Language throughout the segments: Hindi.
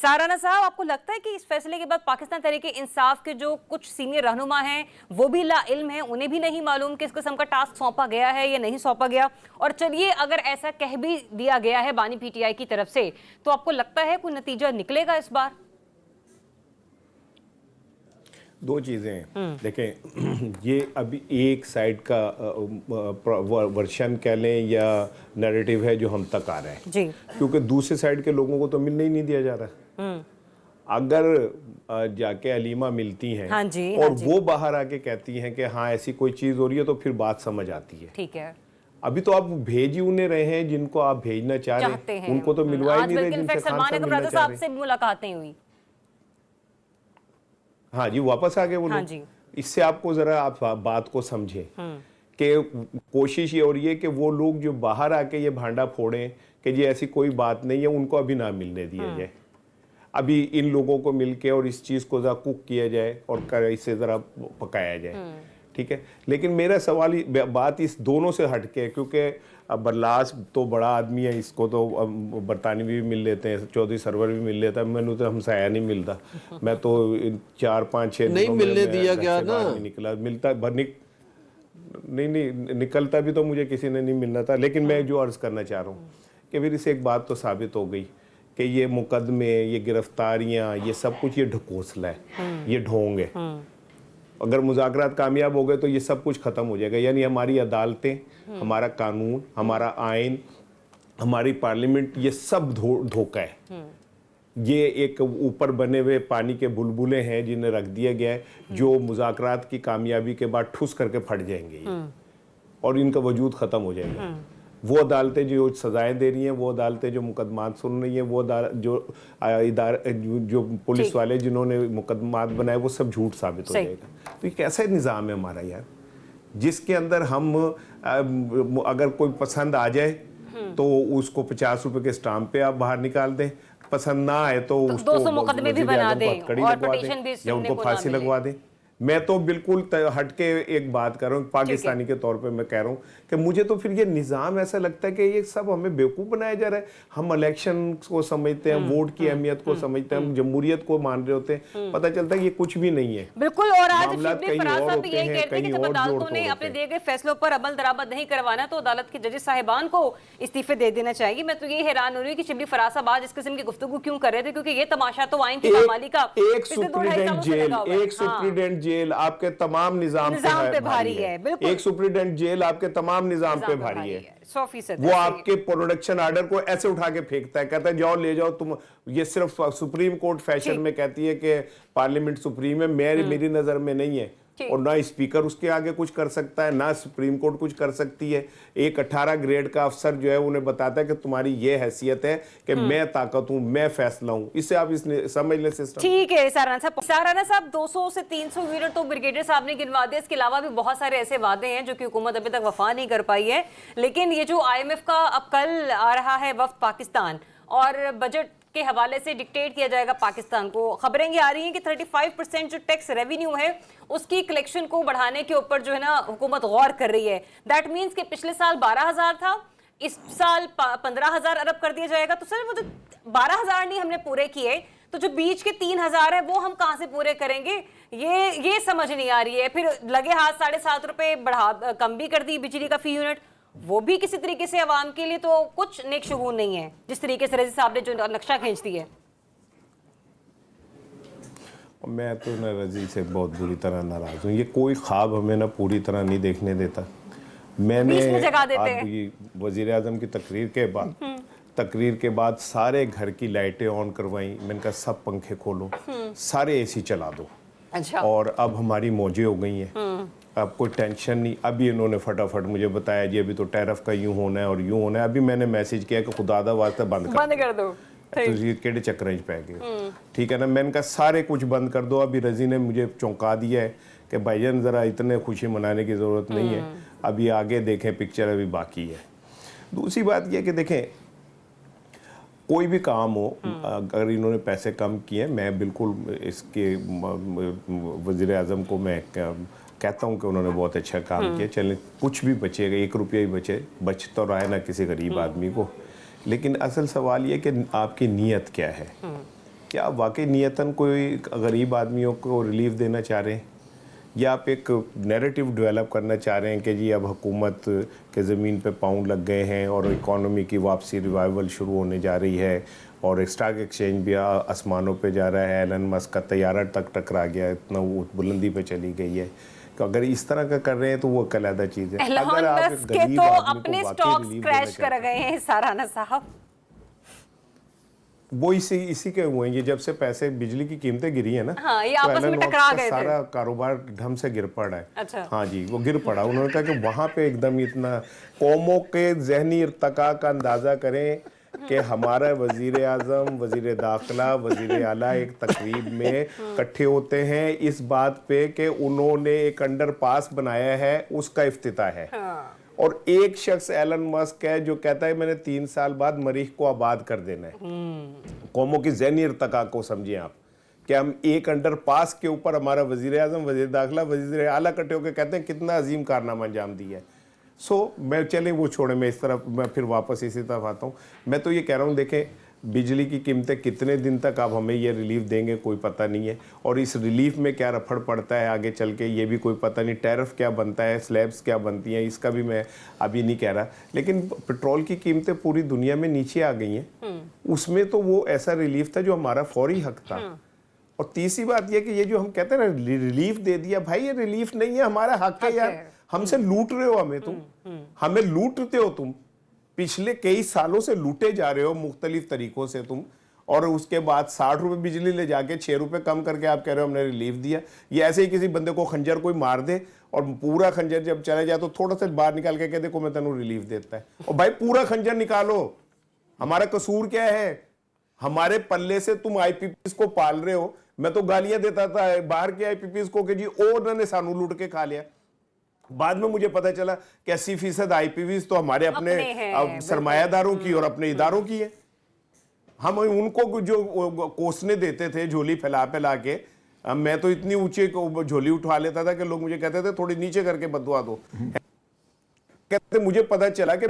साराना साहब, आपको लगता है कि इस फैसले के बाद पाकिस्तान तहरीक इंसाफ के जो कुछ सीनियर रहनुमा हैं वो भी लाइल्म हैं, उन्हें भी नहीं मालूम कि इस किस्म का टास्क सौंपा गया है या नहीं सौंपा गया? और चलिए अगर ऐसा कह भी दिया गया है बानी पीटीआई की तरफ से, तो आपको लगता है कोई नतीजा निकलेगा इस बार? दो चीज़ें देखें, ये अभी एक साइड का वर्शन कह लें या नैरेटिव है जो हम तक आ रहा है जी, क्योंकि दूसरे साइड के लोगों को तो मिलने ही नहीं दिया जा रहा। अगर जाके अलीमा मिलती हैं हाँ जी, और हाँ जी। वो बाहर आके कहती हैं कि हाँ ऐसी कोई चीज़ हो रही है तो फिर बात समझ आती है। ठीक है, अभी तो आप भेज ही उन्हें रहे हैं जिनको आप भेजना चाह रहे चाहते हैं, हैं। उनको तो मिलवा ही आज नहीं रहे बल्कि जिनसे इनफैक्ट खान सलमान साहब अकबर मिलना चाह साहब रहे से मुलाकातें हुई। हाँ जी, वापस आ गए वो हाँ लोग। जी। इससे आपको जरा आप बात को समझें कि कोशिश ये हो रही है कि वो लोग जो बाहर आके ये भांडा फोड़ें कि जी ऐसी कोई बात नहीं है, उनको अभी ना मिलने दिया जाए। अभी इन लोगों को मिलके और इस चीज़ को ज़रा कुक किया जाए और इसे ज़रा पकाया जाए, ठीक है। लेकिन मेरा सवाल बात इस दोनों से हटके है क्योंकि बरलास तो बड़ा आदमी है, इसको तो बरतानवी भी मिल लेते हैं, चौधरी सरवर भी मिल लेता है, मैंने तो हमसाया नहीं मिलता। मैं तो 4-5-6 नहीं दिनों मिलने में दिया घर गया से ना। बाहर नहीं निकला, मिलता नहीं निकलता भी तो मुझे किसी ने नहीं मिलना था। लेकिन मैं जो अर्ज़ करना चाह रहा हूँ कि फिर इससे एक बात तो साबित हो गई कि ये मुकदमे, ये गिरफ्तारियाँ, ये सब कुछ ये ढकोसला है, ये ढोंग है। अगर मुज़ाकरात कामयाब हो गए तो ये सब कुछ ख़त्म हो जाएगा। यानी हमारी अदालतें, हमारा कानून, हमारा आइन, हमारी पार्लियामेंट, ये सब धोखा है। ये एक ऊपर बने हुए पानी के बुलबुले हैं जिन्हें रख दिया गया है, जो मुज़ाकरात की कामयाबी के बाद ठुस करके फट जाएंगे ये, और इनका वजूद ख़त्म हो जाएगा। वो अदालतें जो सजाएं दे रही हैं, वो अदालतें जो मुकदमात सुन रही हैं, वो जो पुलिस वाले जिन्होंने मुकदमात बनाए, वो सब झूठ साबित हो जाएगा। तो ये कैसा निज़ाम है हमारा यार, जिसके अंदर हम अगर कोई पसंद आ जाए तो उसको 50 रुपए के स्टाम्प पे आप बाहर निकाल दें, पसंद ना आए तो उसको 200 मुकदमे भी बना दें और लगवा पिटीशन भी दें या सुनने उनको को ना फांसी मिले। लगवा दें। मैं तो बिल्कुल हटके एक बात कर रहा हूँ, पाकिस्तानी के तौर पे मैं कह रहा हूँ कि मुझे तो फिर ये निज़ाम ऐसा लगता है कि ये सब हमें बेवकूफ़ बनाया जा रहा है। हम इलेक्शन को समझते हैं, वोट की अहमियत को समझते हैं, हम जमहूरियत को मान रहे होते हैं, पता चलता है ये कुछ भी नहीं है। बिल्कुल। और आज मामलात शिबली कहीं फराज और साहब भी होते यही हैं, कहते हैं कि कहीं जब और अदालतों जोड़ ने तोड़ अपने होते दिए गए फैसलों पर अमल दरामद नहीं करवाना तो अदालत के जजेस साहिबान को इस्तीफे दे देना चाहिए। मैं तो ये हैरान हो रही हूँ कि शिबली फराज साहब आज इस किस्म की गुफ्तगू क्यों कर रहे थे, क्योंकि ये तमाशा तो आइन की पामाली का एक सुप्रीडेंट जेल आपके तमाम निजाम पे भारी है। बिल्कुल। एक सुप्रीडेंट जेल आपके तमाम निजाम पे भारी है। 100%। वो आपके प्रोडक्शन आर्डर को ऐसे उठा के फेंकता है, कहता है जाओ ले जाओ तुम। ये सिर्फ सुप्रीम कोर्ट फैशन में कहती है कि पार्लियामेंट सुप्रीम है, मेरी नजर में नहीं है। और ना स्पीकर उसके आगे कुछ कर सकता है, ना सुप्रीम कोर्ट कुछ कर सकती है। एक 18 ग्रेड का अफसर जो है उन्हें बताता है कि तुम्हारी ये हैसियत है कि मैं ताकत हूं, मैं फैसला हूं। इससे आप इसने समझ ले सिस्टम। ठीक है साराना साहब 200 से 300 यूनिट तो ब्रिगेडियर साहब ने गिनवा दिया। इसके अलावा भी बहुत सारे ऐसे वादे हैं जो कि हुकूमत अभी तक वफा नहीं कर पाई है। लेकिन ये जो IMF का अब कल आ रहा है वफ्द पाकिस्तान, और बजट के हवाले से डिक्टेट किया जाएगा पाकिस्तान को, खबरें ये आ रही हैं कि 35% जो टैक्स रेवेन्यू है उसकी कलेक्शन को बढ़ाने के ऊपर जो है ना हुकूमत गौर कर रही है। दैट मीन्स कि पिछले साल 12,000 था, इस साल 15,000 अरब कर दिया जाएगा। तो सर वो जो 12,000 नहीं हमने पूरे किए, तो जो बीच के 3,000 है वो हम कहाँ से पूरे करेंगे? ये समझ नहीं आ रही है। फिर लगे हाथ 7.5 रुपए कम भी कर दी बिजली का फी यूनिट, वो भी किसी तरीके से आवाम के लिए तो कुछ नेक शुगून नहीं है, जिस तरीके से रजी साहब ने जो नक्शा खींच दी है। मैं तो ना रजी से बहुत बुरी तरह नाराज हूँ। ये कोई ख्वाब हमें ना पूरी तरह नहीं देखने देता। मैंने वज़ीर आज़म की तकरीर के बाद सारे घर की लाइटें ऑन करवाई। मैंने कहा सब पंखे खोलो, सारे AC चला दो। अच्छा। और अब हमारी मौजें हो गई हैं, अब कोई टेंशन नहीं। अभी इन्होंने फटाफट मुझे बताया जी अभी तो टैरिफ का यूं होना है और यूं होना है। अभी मैंने मैसेज किया कि खुदादा वास्ते बंद कर दो। तो ये केड़े चक्कर पै गए, ठीक है ना। मैंने कहा सारे कुछ बंद कर दो। अभी रजी ने मुझे चौंका दिया है कि भाईजान ज़रा इतने खुशी मनाने की ज़रूरत नहीं है, अभी आगे देखें, पिक्चर अभी बाकी है। दूसरी बात यह कि देखें कोई भी काम हो, अगर इन्होंने पैसे कम किए, मैं बिल्कुल इसके वज़ीर आज़म को मैं कहता हूँ कि उन्होंने बहुत अच्छा काम किया। चलें कुछ भी बचेगा, 1 रुपया ही बच तो रहा है ना किसी गरीब आदमी को। लेकिन असल सवाल ये कि आपकी नीयत क्या है। क्या वाकई नियतन कोई गरीब आदमियों को रिलीफ देना चाह रहे हैं, या आप एक नैरेटिव डेवलप करना चाह रहे हैं कि जी अब हुकूमत के ज़मीन पे पाँव लग गए हैं और इकॉनमी की वापसी रिवाइवल शुरू होने जा रही है और स्टॉक एक्सचेंज भी आसमानों पे जा रहा है, एलन मस्क का तैयारा तक टकरा गया, इतना वो बुलंदी पे चली गई है। तो अगर इस तरह का कर रहे हैं तो वो अलग चीज़ है। एलन मस्क के तो अपने स्टॉक्स क्रैश कर गए हैं साराना साहब। वो इसी के हुए हैं, ये जब से पैसे बिजली की कीमतें गिरी है ना, हाँ, ये तो आपस में एलन टकरा मस्क गए का थे। सारा कारोबार ढंग से गिर पड़ा है। अच्छा। हाँ जी, वो गिर पड़ा। उन्होंने कहा कि वहां पे एकदम इतना कौमों के जहनी इर्तका का अंदाजा करें कि हमारा वजीर आजम, वजीर दाखिला, वजीर आला एक तकरीब में इकट्ठे होते हैं इस बात पे कि उन्होंने एक अंडरपास बनाया है, उसका इफ्तिताह है। हाँ। और एक शख्स एलन मस्क है जो कहता है मैंने 3 साल बाद मरीख को आबाद कर देना है। कौमों की ज़हनी इर्तका को समझिए आप कि हम एक अंडरपास के ऊपर हमारा वजीर आजम, वजीर दाखिला, वजीर आला इकट्ठे होकर कहते हैं कितना अजीम कारनामा अंजाम दिया है। मैं चले वो छोड़े, मैं इस तरफ मैं फिर वापस इसी तरफ आता हूँ। मैं तो ये कह रहा हूँ, देखें बिजली की कीमतें कितने दिन तक आप हमें ये रिलीफ देंगे कोई पता नहीं है, और इस रिलीफ में क्या रफड़ पड़ता है आगे चल के ये भी कोई पता नहीं। टैरिफ क्या बनता है, स्लैब्स क्या बनती हैं, इसका भी मैं अभी नहीं कह रहा। लेकिन पेट्रोल की कीमतें पूरी दुनिया में नीचे आ गई हैं, उसमें तो वो ऐसा रिलीफ था जो हमारा फौरी हक था। और तीसरी बात यह कि ये जो हम कहते हैं ना रिलीफ दे दिया, भाई ये रिलीफ नहीं है, हमारा हक है यार। हमसे लूट रहे हो हमें, तुम हमें लूटते हो, तुम पिछले कई सालों से लूटे जा रहे हो मुख्तलिफ तरीकों से तुम, और उसके बाद 60 रुपए बिजली ले जाके 6 रुपए कम करके आप कह रहे हो हमने रिलीफ दिया। ये ऐसे ही किसी बंदे को खंजर कोई मार दे और पूरा खंजर जब चला जाए तो थोड़ा सा बाहर निकाल के कह देखो मैं तेनू रिलीफ देता है। और भाई पूरा खंजर निकालो, हमारा कसूर क्या है? हमारे पल्ले से तुम आईपीपीस को पाल रहे हो। मैं तो गालियां देता था बाहर के आईपीपीस को कि जी उन्होंने सानू लूट के खा लिया। बाद में मुझे पता चला कि 80% आईपीवीज तो हमारे अपने सरमायादारों की और अपने इदारों की है। हम उनको जो कोसने देते थे झोली फैला फैला के, मैं तो इतनी ऊंची झोली उठा लेता था कि लोग मुझे कहते थे थोड़ी नीचे करके बदुआ दो। कहते मुझे पता चला कि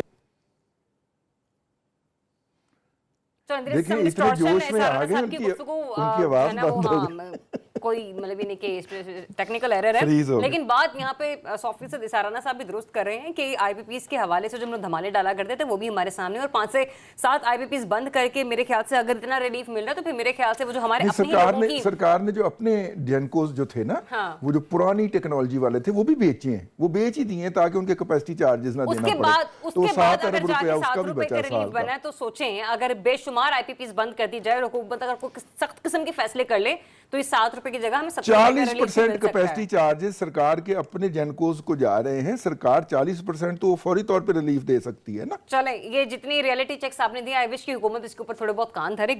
देखिए इतने जोश में आ गए उनकी आवाज बंद हो गई। कोई मतलब ये नहीं कि टेक्निकल एरर है, लेकिन बात यहाँ पे सॉफ्टवेयर से दिसाराना साहब भी दुरुस्त कर रहे हैं कि आईपीपीस के हवाले से जो हम लोग धमाले डाला करते थे वो भी हमारे सामने, और 5 से 7 आईपीपीस बंद करके मेरे ख्याल से अगर इतना रिलीफ मिल रहा है तो फिर मेरे ख्याल से वो जो हमारे सरकार ने जो अपने जेनकोस जो थे ना, वो जो पुरानी टेक्नोलॉजी वाले थे वो भी बेचे हैं, वो बेच ही दिए ताकि उनके कैपेसिटी चार्जेस ना देना पड़े। तो 7 अरब रुपया उसका भी बचा साल का। तो सोचें अगर बेशुमार आईपीपीस बंद कर दी जाए, हुकूमत अगर कोई सख्त किस्म के फैसले कर ले तो इस 7 रुपए की जगह हमें 40% कैपेसिटी चार्जेस सरकार के अपने जेनकोस को जा रहे हैं। सरकार 40% तो फौरी तौर पे रिलीफ दे सकती है ना। चलें, ये जितनी रियलिटी चेक्स आपने दिया, आई विश की हुकूमत इसके ऊपर थोड़े बहुत कान धरे।